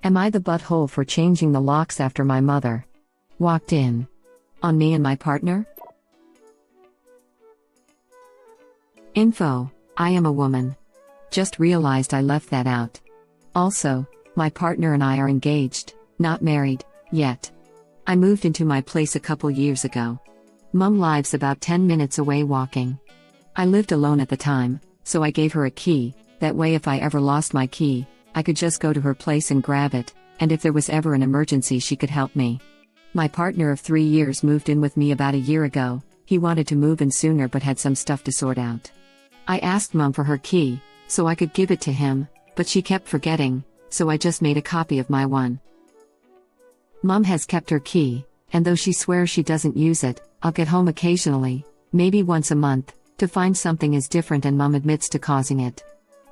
Am I the butthole for changing the locks after my mother walked in on me and my partner? Info: I am a woman. Just realized I left that out. Also, my partner and I are engaged, not married, yet. I moved into my place a couple years ago. Mum lives about 10 minutes away walking. I lived alone at the time, so I gave her a key, that way if I ever lost my key, I could just go to her place and grab it, and if there was ever an emergency she could help me. My partner of 3 years moved in with me about a year ago. He wanted to move in sooner but had some stuff to sort out. I asked Mum for her key, so I could give it to him, but she kept forgetting, so I just made a copy of my one. Mum has kept her key, and though she swears she doesn't use it, I'll get home occasionally, maybe once a month, to find something is different and Mum admits to causing it.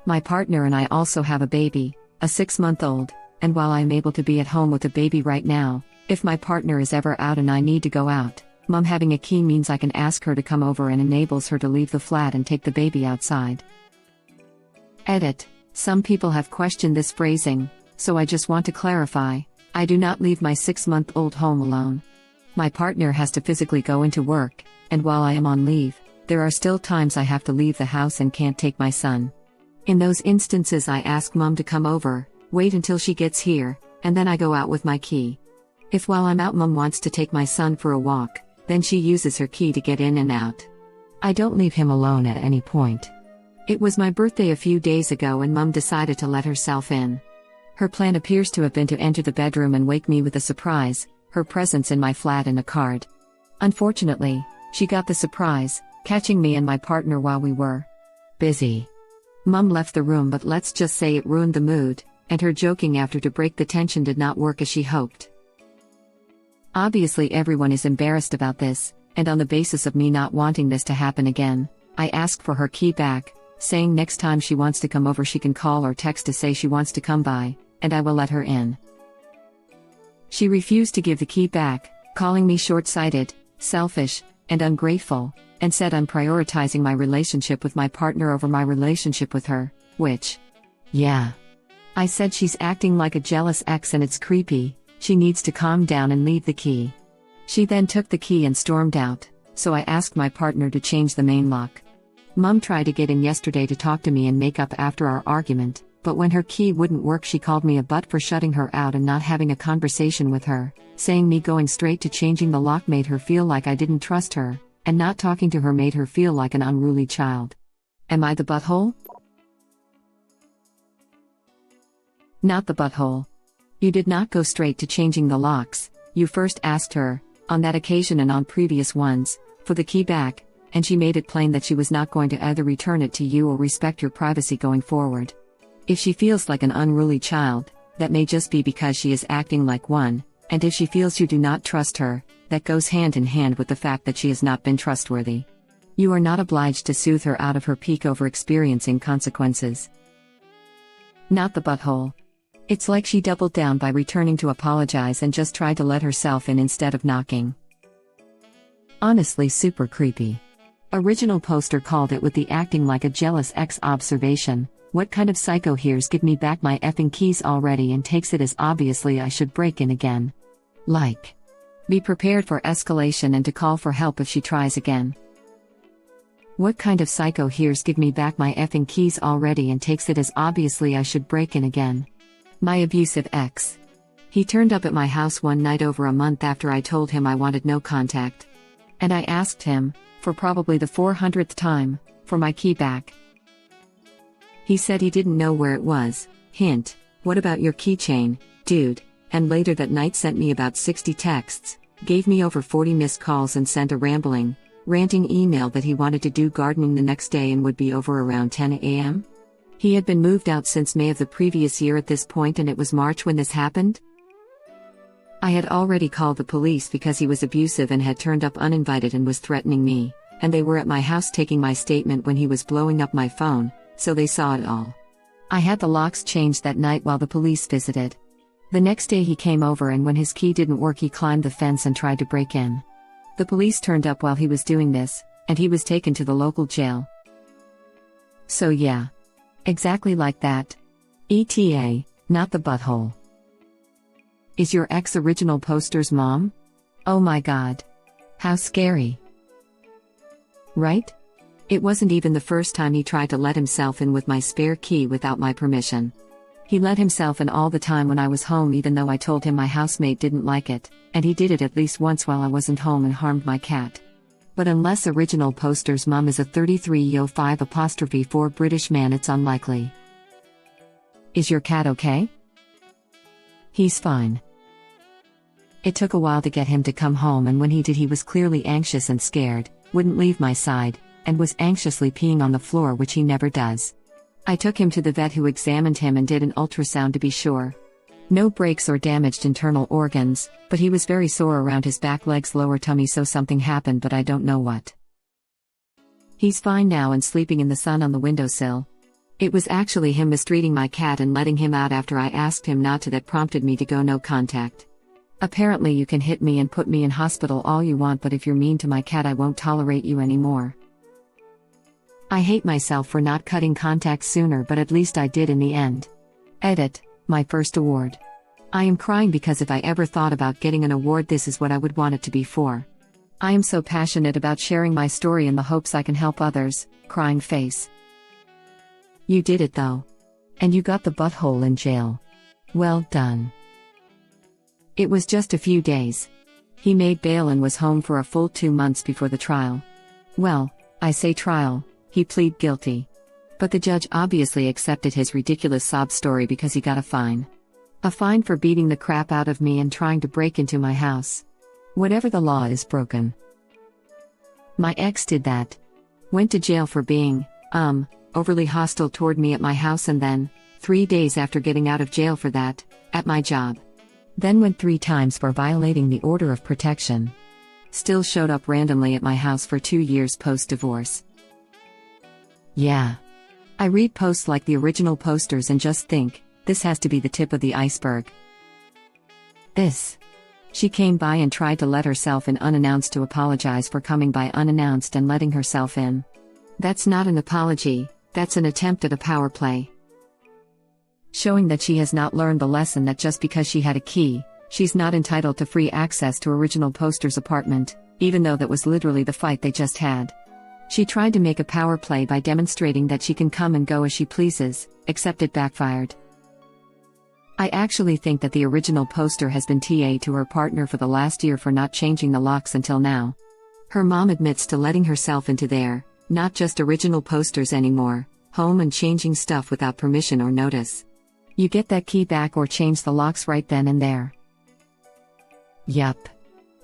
My partner and I also have a baby, a 6-month-old, and while I'm able to be at home with a baby right now, if my partner is ever out and I need to go out, Mum having a key means I can ask her to come over and enables her to leave the flat and take the baby outside. Edit: some people have questioned this phrasing, so I just want to clarify, I do not leave my 6-month-old home alone. My partner has to physically go into work, and while I am on leave, there are still times I have to leave the house and can't take my son. In those instances I ask Mum to come over, wait until she gets here, and then I go out with my key. If while I'm out Mum wants to take my son for a walk, then she uses her key to get in and out. I don't leave him alone at any point. It was my birthday a few days ago and Mum decided to let herself in. Her plan appears to have been to enter the bedroom and wake me with a surprise, her presence in my flat and a card. Unfortunately, she got the surprise, catching me and my partner while we were busy. Mum left the room, but let's just say it ruined the mood, and her joking after to break the tension did not work as she hoped. Obviously everyone is embarrassed about this, and on the basis of me not wanting this to happen again, I asked for her key back, saying next time she wants to come over she can call or text to say she wants to come by, and I will let her in. She refused to give the key back, calling me short-sighted, selfish, and ungrateful, and said I'm prioritizing my relationship with my partner over my relationship with her, which, yeah. I said she's acting like a jealous ex and it's creepy, she needs to calm down and leave the key. She then took the key and stormed out, so I asked my partner to change the main lock. Mum tried to get in yesterday to talk to me and make up after our argument, but when her key wouldn't work she called me a butt for shutting her out and not having a conversation with her, saying me going straight to changing the lock made her feel like I didn't trust her, and not talking to her made her feel like an unruly child. Am I the butthole? Not the butthole. You did not go straight to changing the locks, you first asked her, on that occasion and on previous ones, for the key back, and she made it plain that she was not going to either return it to you or respect your privacy going forward. If she feels like an unruly child, that may just be because she is acting like one, and if she feels you do not trust her, that goes hand in hand with the fact that she has not been trustworthy. You are not obliged to soothe her out of her peak over experiencing consequences. Not the butthole. It's like she doubled down by returning to apologize and just tried to let herself in instead of knocking. Honestly super creepy. Original poster called it with the acting like a jealous ex observation. What kind of psycho hears give me back my effing keys already and takes it as obviously I should break in again. Like. Be prepared for escalation and to call for help if she tries again. What kind of psycho hears give me back my effing keys already and takes it as obviously I should break in again. My abusive ex. He turned up at my house one night over a month after I told him I wanted no contact. And I asked him, for probably the 400th time, for my key back. He said he didn't know where it was. Hint, what about your keychain, dude? And later that night sent me about 60 texts, gave me over 40 missed calls and sent a ranting email that he wanted to do gardening the next day and would be over around 10 a.m. He had been moved out since May of the previous year at this point and it was March when this happened. I had already called the police because he was abusive and had turned up uninvited and was threatening me, and they were at my house taking my statement when he was blowing up my phone, so they saw it all. I had the locks changed that night while the police visited. The next day he came over and when his key didn't work he climbed the fence and tried to break in. The police turned up while he was doing this, and he was taken to the local jail. So yeah. Exactly like that. ETA, not the butthole. Is your ex original poster's mom? Oh my god. How scary. Right? It wasn't even the first time he tried to let himself in with my spare key without my permission. He let himself in all the time when I was home, even though I told him my housemate didn't like it, and he did it at least once while I wasn't home and harmed my cat. But unless original poster's mom is a 33-5'4" British man, it's unlikely. Is your cat okay? He's fine. It took a while to get him to come home, and when he did, he was clearly anxious and scared, wouldn't leave my side, and was anxiously peeing on the floor, which he never does. I took him to the vet, who examined him and did an ultrasound to be sure. No breaks or damaged internal organs, but he was very sore around his back, legs, lower tummy, so something happened, but I don't know what. He's fine now and sleeping in the sun on the windowsill. It was actually him mistreating my cat and letting him out after I asked him not to that prompted me to go no contact. Apparently you can hit me and put me in hospital all you want, but if you're mean to my cat, I won't tolerate you anymore. I hate myself for not cutting contact sooner, but at least I did in the end. Edit, my first award. I am crying because if I ever thought about getting an award, this is what I would want it to be for. I am so passionate about sharing my story in the hopes I can help others, crying face. You did it though. And you got the butthole in jail. Well done. It was just a few days. He made bail and was home for a full 2 months before the trial. Well, I say trial, he pleaded guilty. But the judge obviously accepted his ridiculous sob story because he got a fine. A fine for beating the crap out of me and trying to break into my house. Whatever the law is broken. My ex did that. Went to jail for being, overly hostile toward me at my house, and then, 3 days after getting out of jail for that, at my job. Then went 3 times for violating the order of protection. Still showed up randomly at my house for 2 years post-divorce. Yeah. I read posts like the original posters and just think, this has to be the tip of the iceberg. She came by and tried to let herself in unannounced to apologize for coming by unannounced and letting herself in. That's not an apology, that's an attempt at a power play. Showing that she has not learned the lesson that just because she had a key, she's not entitled to free access to original poster's apartment, even though that was literally the fight they just had. She tried to make a power play by demonstrating that she can come and go as she pleases, except it backfired. I actually think that the original poster has been TA to her partner for the last year for not changing the locks until now. Her mom admits to letting herself into their, not just original posters anymore, home and changing stuff without permission or notice. You get that key back or change the locks right then and there. Yup.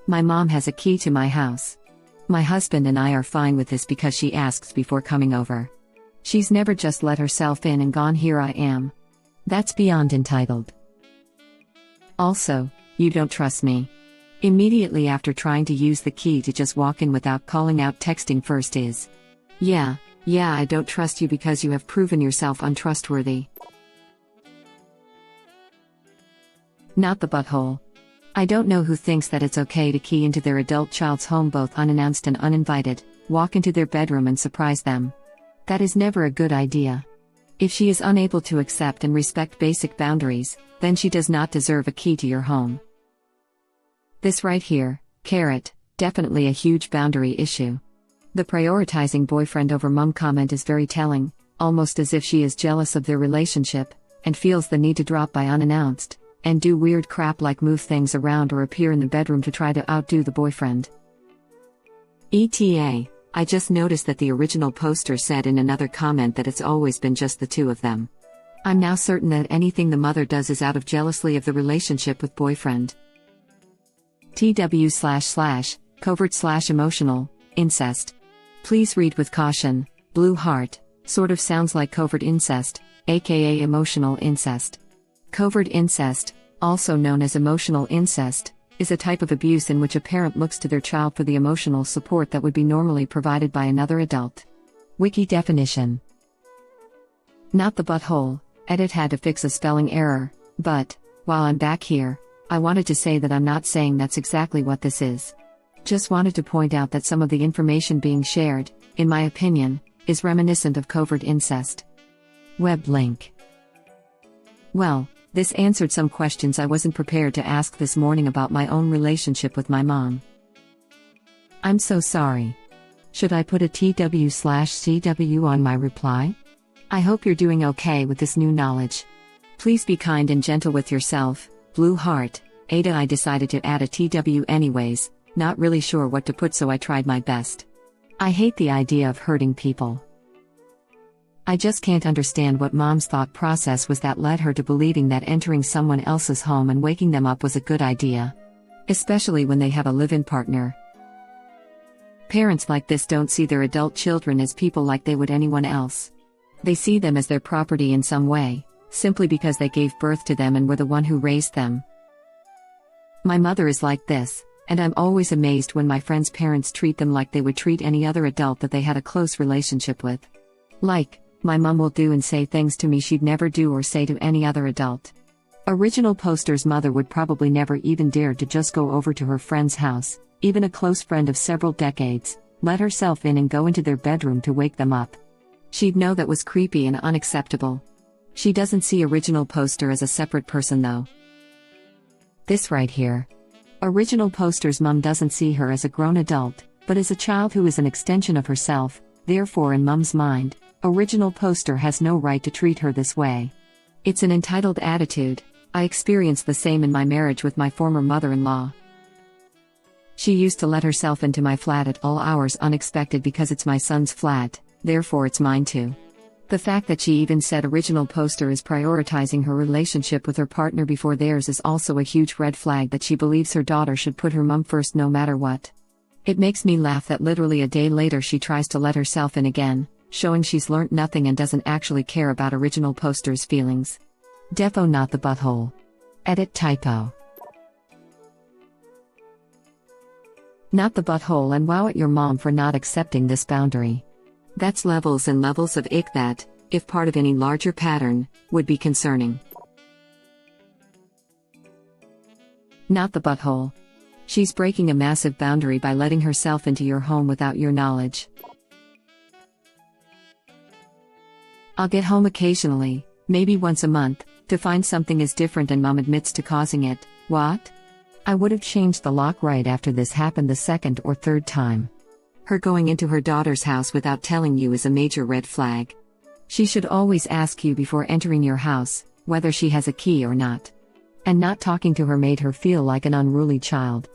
My mom has a key to my house. My husband and I are fine with this because she asks before coming over. She's never just let herself in and gone, here I am. That's beyond entitled. Also, you don't trust me. Immediately after trying to use the key to just walk in without calling out, texting first is, yeah, I don't trust you because you have proven yourself untrustworthy. Not the butthole. I don't know who thinks that it's okay to key into their adult child's home both unannounced and uninvited, walk into their bedroom and surprise them. That is never a good idea. If she is unable to accept and respect basic boundaries, then she does not deserve a key to your home. This right here, definitely a huge boundary issue. The prioritizing boyfriend over mom comment is very telling, almost as if she is jealous of their relationship, and feels the need to drop by unannounced, and do weird crap like move things around or appear in the bedroom to try to outdo the boyfriend. ETA, I just noticed that the original poster said in another comment that it's always been just the two of them. I'm now certain that anything the mother does is out of jealousy of the relationship with boyfriend. TW/covert/emotional, incest. Please read with caution, blue heart, sort of sounds like covert incest, aka emotional incest. Covert incest, also known as emotional incest, is a type of abuse in which a parent looks to their child for the emotional support that would be normally provided by another adult. Wiki definition. Not the butthole, edit had to fix a spelling error, but, while I'm back here, I wanted to say that I'm not saying that's exactly what this is. Just wanted to point out that some of the information being shared, in my opinion, is reminiscent of covert incest. Web link. Well, This answered some questions I wasn't prepared to ask this morning about my own relationship with my mom. I'm so sorry. Should I put a TW/CW on my reply? I hope you're doing okay with this new knowledge. Please be kind and gentle with yourself, Blue Heart. AITA. I decided to add a TW anyways, not really sure what to put, so I tried my best. I hate the idea of hurting people. I just can't understand what mom's thought process was that led her to believing that entering someone else's home and waking them up was a good idea. Especially when they have a live-in partner. Parents like this don't see their adult children as people like they would anyone else. They see them as their property in some way, simply because they gave birth to them and were the one who raised them. My mother is like this, and I'm always amazed when my friends' parents treat them like they would treat any other adult that they had a close relationship with. Like, my mom will do and say things to me she'd never do or say to any other adult. Original Poster's mother would probably never even dare to just go over to her friend's house, even a close friend of several decades, let herself in and go into their bedroom to wake them up. She'd know that was creepy and unacceptable. She doesn't see Original Poster as a separate person though. This right here. Original Poster's mom doesn't see her as a grown adult, but as a child who is an extension of herself. Therefore, in mom's mind, Original Poster has no right to treat her this way. It's an entitled attitude. I experienced the same in my marriage with my former mother-in-law. She used to let herself into my flat at all hours unexpected because it's my son's flat, therefore it's mine too. The fact that she even said Original Poster is prioritizing her relationship with her partner before theirs is also a huge red flag that she believes her daughter should put her mom first no matter what. It makes me laugh that literally a day later she tries to let herself in again, showing she's learnt nothing and doesn't actually care about Original Poster's feelings. Defo not the butthole. Edit typo. Not the butthole, and wow at your mom for not accepting this boundary. That's levels and levels of ick that, if part of any larger pattern, would be concerning. Not the butthole. She's breaking a massive boundary by letting herself into your home without your knowledge. I'll get home occasionally, maybe once a month, to find something is different and mom admits to causing it. What? I would have changed the lock right after this happened the second or third time. Her going into her daughter's house without telling you is a major red flag. She should always ask you before entering your house, whether she has a key or not. And not talking to her made her feel like an unruly child.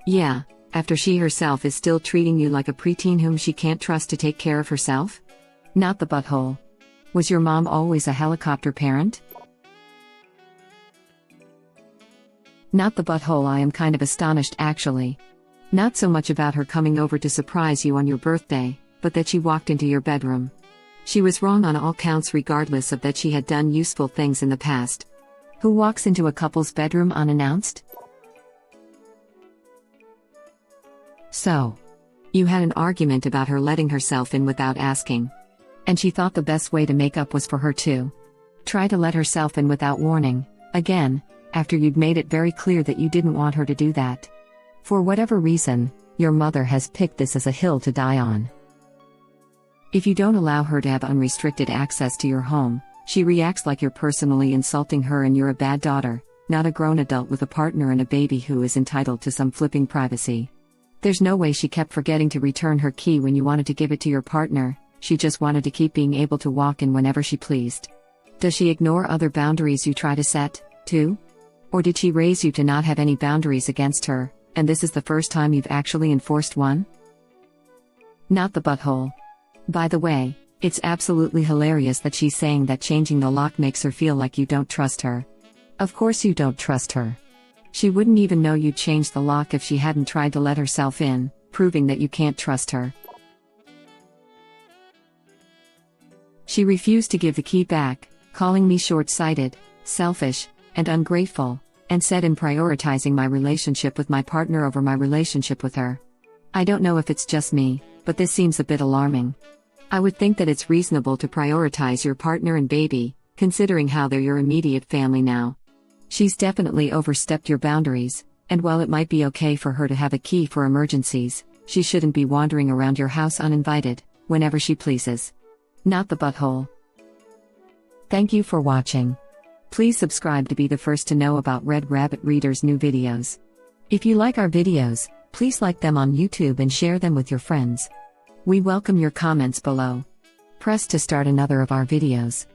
Yeah, after she herself is still treating you like a preteen whom she can't trust to take care of herself? Not the butthole. Was your mom always a helicopter parent? Not the butthole. I am kind of astonished actually. Not so much about her coming over to surprise you on your birthday, but that she walked into your bedroom. She was wrong on all counts regardless of that she had done useful things in the past. Who walks into a couple's bedroom unannounced? So, you had an argument about her letting herself in without asking. And she thought the best way to make up was for her to try to let herself in without warning, again, after you'd made it very clear that you didn't want her to do that. For whatever reason, your mother has picked this as a hill to die on. If you don't allow her to have unrestricted access to your home, she reacts like you're personally insulting her and you're a bad daughter, not a grown adult with a partner and a baby who is entitled to some flipping privacy. There's no way she kept forgetting to return her key when you wanted to give it to your partner. She just wanted to keep being able to walk in whenever she pleased. Does she ignore other boundaries you try to set, too? Or did she raise you to not have any boundaries against her, and this is the first time you've actually enforced one? Not the butthole. By the way, it's absolutely hilarious that she's saying that changing the lock makes her feel like you don't trust her. Of course you don't trust her. She wouldn't even know you changed the lock if she hadn't tried to let herself in, proving that you can't trust her. She refused to give the key back, calling me short-sighted, selfish, and ungrateful, and said I'm prioritizing my relationship with my partner over my relationship with her. I don't know if it's just me, but this seems a bit alarming. I would think that it's reasonable to prioritize your partner and baby, considering how they're your immediate family now. She's definitely overstepped your boundaries, and while it might be okay for her to have a key for emergencies, she shouldn't be wandering around your house uninvited, whenever she pleases. Not the butthole. Thank you for watching. Please subscribe to be the first to know about Red Rabbit Reader's new videos. If you like our videos, please like them on YouTube and share them with your friends. We welcome your comments below. Press to start another of our videos.